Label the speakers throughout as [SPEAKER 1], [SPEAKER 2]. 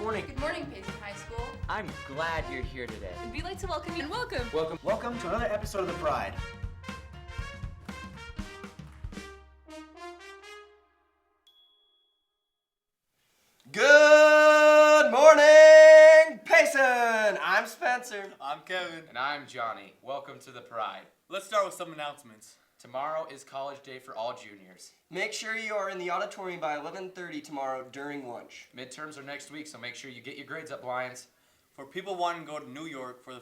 [SPEAKER 1] morning.
[SPEAKER 2] Good morning, Payson High School.
[SPEAKER 1] I'm glad you're here today.
[SPEAKER 2] And we'd like to welcome you and welcome.
[SPEAKER 3] Welcome to another episode of The Pride. Good morning, Payson! I'm Spencer.
[SPEAKER 4] I'm Kevin.
[SPEAKER 5] And I'm Johnny. Welcome to the Pride.
[SPEAKER 4] Let's start with some announcements.
[SPEAKER 5] Tomorrow is college day for all juniors.
[SPEAKER 3] Make sure you are in the auditorium by 11:30 tomorrow during lunch.
[SPEAKER 5] Midterms are next week, so make sure you get your grades up, Lions.
[SPEAKER 4] For people wanting to go to New York for the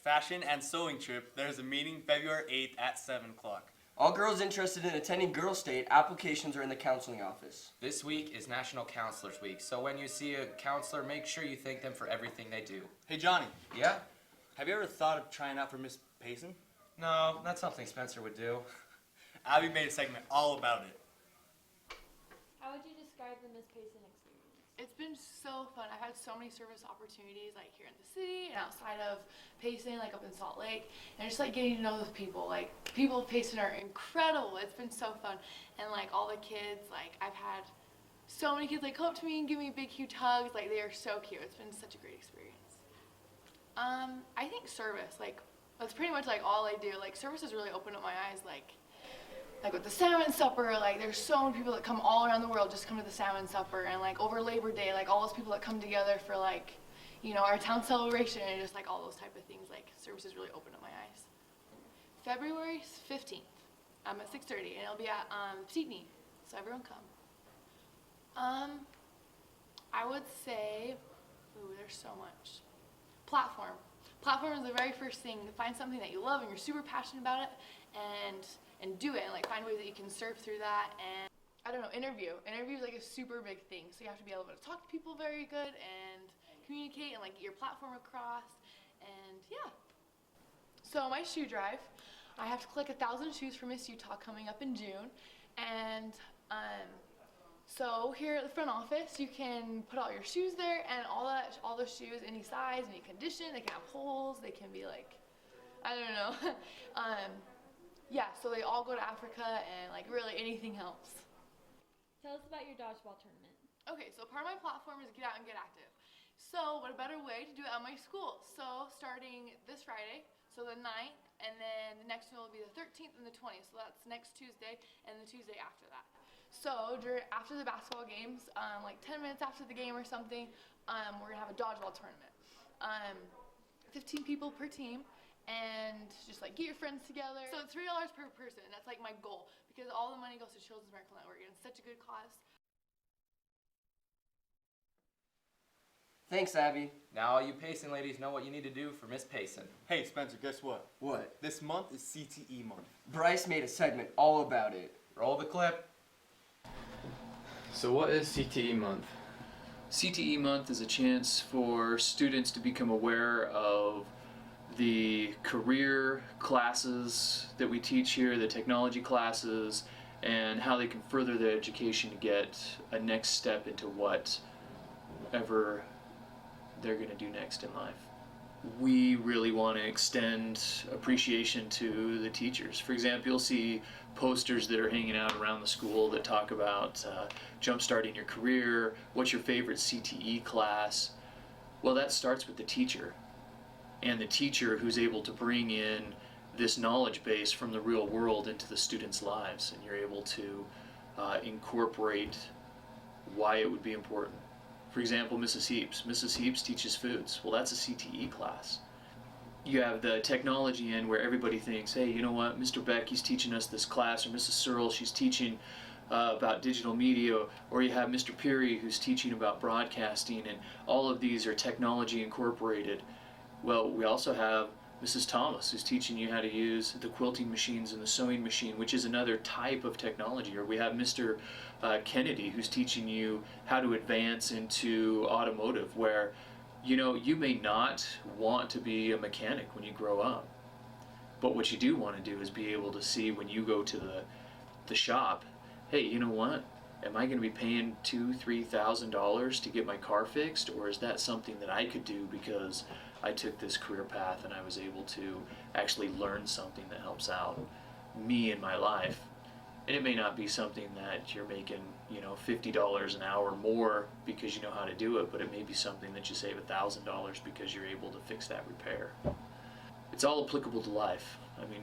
[SPEAKER 4] fashion and sewing trip, there's a meeting February 8th at 7 o'clock.
[SPEAKER 3] All girls interested in attending Girls State, applications are in the counseling office.
[SPEAKER 5] This week is National Counselors Week, so when you see a counselor, make sure you thank them for everything they do.
[SPEAKER 4] Hey Johnny,
[SPEAKER 5] Yeah?
[SPEAKER 4] have you ever thought of trying out for Miss Payson?
[SPEAKER 5] No, that's something Spencer would do.
[SPEAKER 4] Abby made a segment all about it.
[SPEAKER 6] How would you describe the Miss Payson experience?
[SPEAKER 7] It's been so fun. I've had so many service opportunities, like here in the city and outside of Payson, like up in Salt Lake, and just like getting to know those people. Like people of Payson are incredible. It's been so fun, and like all the kids, like I've had so many kids like come up to me and give me big huge hugs. Like they are so cute. It's been such a great experience. I think service, like that's pretty much like all I do. Like service has really opened up my eyes, like with the salmon supper, like there's so many people that come all around the world just come to the salmon supper, and like over Labor Day, like all those people that come together for like, you know, our town celebration and just like all those type of things, like services really opened up my eyes. February 15th, at 6:30, and it'll be at CTE, so everyone come. I would say, there's so much. Platform. Platform is the very first thing. Find something that you love and you're super passionate about it, and do it, and like find ways that you can surf through that. And I don't know, interview is like a super big thing, so you have to be able to talk to people very good and communicate and like get your platform across, and yeah. So my shoe drive, I have to collect 1,000 shoes for Miss Utah coming up in June, and so here at the front office you can put all your shoes there, and all those shoes, any size, any condition, they can have holes, they can be like, I don't know. Yeah, so they all go to Africa, and like really anything helps.
[SPEAKER 6] Tell us about your dodgeball tournament.
[SPEAKER 7] Okay, so part of my platform is get out and get active. So what a better way to do it at my school. So starting this Friday, so the 9th, and then the next one will be the 13th and the 20th. So that's next Tuesday and the Tuesday after that. So after the basketball games, like 10 minutes after the game or something, we're gonna have a dodgeball tournament. 15 people per team. And just like get your friends together. So it's $3 per person, and that's like my goal, because all the money goes to Children's Miracle Network, and it's such a good cause.
[SPEAKER 3] Thanks, Abby.
[SPEAKER 5] Now all you Payson ladies know what you need to do for Miss Payson.
[SPEAKER 4] Hey Spencer, guess what?
[SPEAKER 3] What?
[SPEAKER 4] This month is CTE Month.
[SPEAKER 3] Bryce made a segment all about it.
[SPEAKER 5] Roll the clip.
[SPEAKER 8] So what is CTE Month? CTE Month is a chance for students to become aware of the career classes that we teach here, the technology classes, and how they can further their education to get a next step into whatever they're going to do next in life. We really want to extend appreciation to the teachers. For example, you'll see posters that are hanging out around the school that talk about jump-starting your career, what's your favorite CTE class. Well, that starts with the teacher. And the teacher who's able to bring in this knowledge base from the real world into the students' lives, and you're able to incorporate why it would be important. For example, Mrs. Heaps. Mrs. Heaps teaches foods. Well, that's a CTE class. You have the technology end where everybody thinks, hey, you know what, Mr. Beck, he's teaching us this class, or Mrs. Searle, she's teaching about digital media, or you have Mr. Peary who's teaching about broadcasting, and all of these are technology incorporated. Well, we also have Mrs. Thomas, who's teaching you how to use the quilting machines and the sewing machine, which is another type of technology. Or we have Mr. Kennedy, who's teaching you how to advance into automotive, where, you know, you may not want to be a mechanic when you grow up. But what you do want to do is be able to see when you go to the shop, hey, you know what? Am I going to be paying $2,000-$3,000 to get my car fixed, or is that something that I could do because I took this career path and I was able to actually learn something that helps out me in my life? And it may not be something that you're making, you know, $50 an hour more because you know how to do it, but it may be something that you save $1,000 because you're able to fix that repair. It's all applicable to life. I mean,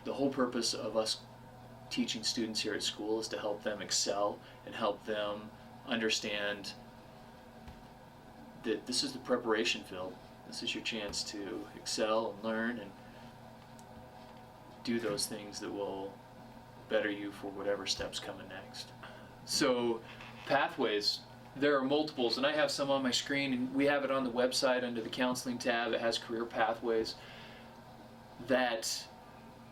[SPEAKER 8] the whole purpose of us teaching students here at school is to help them excel and help them understand that this is the preparation field. This is your chance to excel and learn and do those things that will better you for whatever steps coming next. So, pathways, there are multiples, and I have some on my screen, and we have it on the website under the counseling tab. It has career pathways that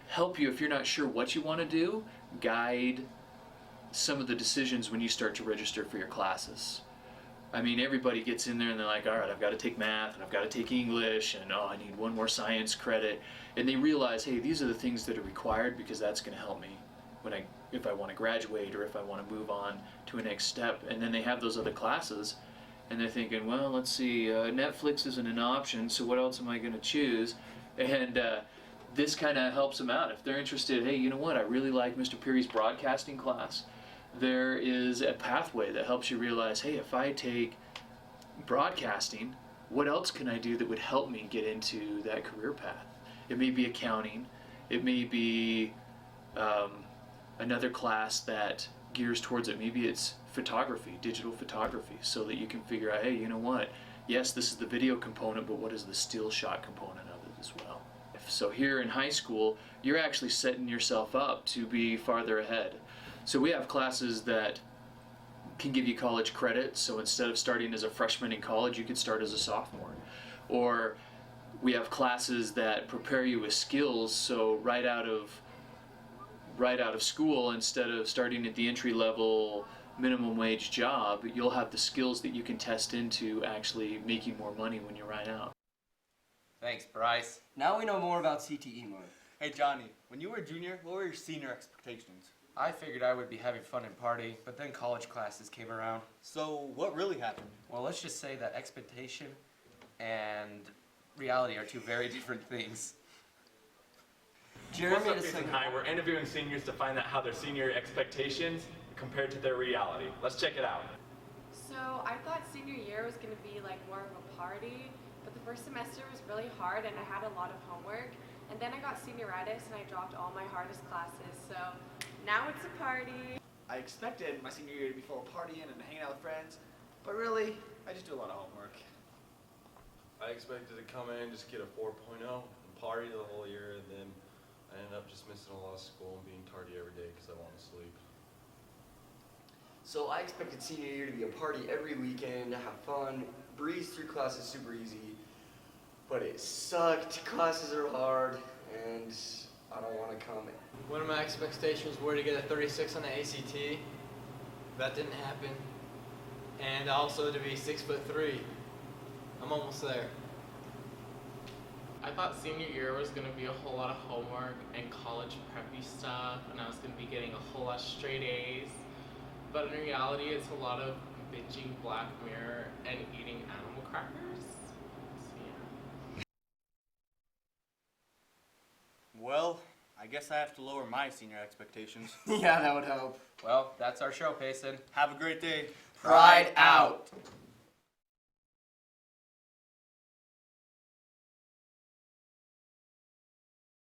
[SPEAKER 8] help you if you're not sure what you want to do, guide some of the decisions when you start to register for your classes. I mean, everybody gets in there and they're like, all right, I've got to take math and I've got to take English and oh, I need one more science credit. And they realize, hey, these are the things that are required because that's going to help me if I want to graduate or if I want to move on to a next step. And then they have those other classes and they're thinking, well, let's see, Netflix isn't an option, so what else am I going to choose? And this kind of helps them out. If they're interested, hey, you know what, I really like Mr. Peary's broadcasting class. There is a pathway that helps you realize, hey, if I take broadcasting, what else can I do that would help me get into that career path? It may be accounting. It may be another class that gears towards it. Maybe it's photography, digital photography, so that you can figure out, hey, you know what? Yes, this is the video component, but what is the still shot component of it as well? So here in high school, you're actually setting yourself up to be farther ahead. So we have classes that can give you college credit, so instead of starting as a freshman in college, you could start as a sophomore. Or we have classes that prepare you with skills, so right out of school, instead of starting at the entry-level minimum wage job, you'll have the skills that you can test into actually making more money when you're right out.
[SPEAKER 5] Thanks, Bryce.
[SPEAKER 3] Now we know more about CTE Month.
[SPEAKER 4] Hey Johnny, when you were a junior, what were your senior expectations?
[SPEAKER 5] I figured I would be having fun and party, but then college classes came around.
[SPEAKER 4] So what really happened?
[SPEAKER 5] Well, let's just say that expectation and reality are two very different things.
[SPEAKER 3] Jeremy
[SPEAKER 9] What's up,
[SPEAKER 3] had a
[SPEAKER 9] Payson
[SPEAKER 3] second.
[SPEAKER 9] High? We're interviewing seniors to find out how their senior expectations compared to their reality. Let's check it out.
[SPEAKER 10] So I thought senior year was going to be like more of a party, but the first semester was really hard and I had a lot of homework. And then I got senioritis and I dropped all my hardest classes, so now it's a party.
[SPEAKER 11] I expected my senior year to be full of partying and hanging out with friends, but really, I just do a lot of homework.
[SPEAKER 12] I expected to come in, just get a 4.0 and party the whole year, and then I ended up just missing a lot of school and being tardy every day because I want to sleep.
[SPEAKER 3] So I expected senior year to be a party every weekend, to have fun, breeze through classes super easy, but it sucked. Classes are hard, and I don't want to come.
[SPEAKER 13] One of my expectations were to get a 36 on the ACT. That didn't happen. And also to be 6'3". I'm almost there.
[SPEAKER 14] I thought senior year was going to be a whole lot of homework and college preppy stuff, and I was going to be getting a whole lot of straight A's. But in reality, it's a lot of binging Black Mirror and eating animal crackers. So, yeah.
[SPEAKER 4] Well, I guess I have to lower my senior expectations.
[SPEAKER 3] Yeah, that would help.
[SPEAKER 5] Well, that's our show, Payson.
[SPEAKER 4] Have a great day.
[SPEAKER 3] Pride out.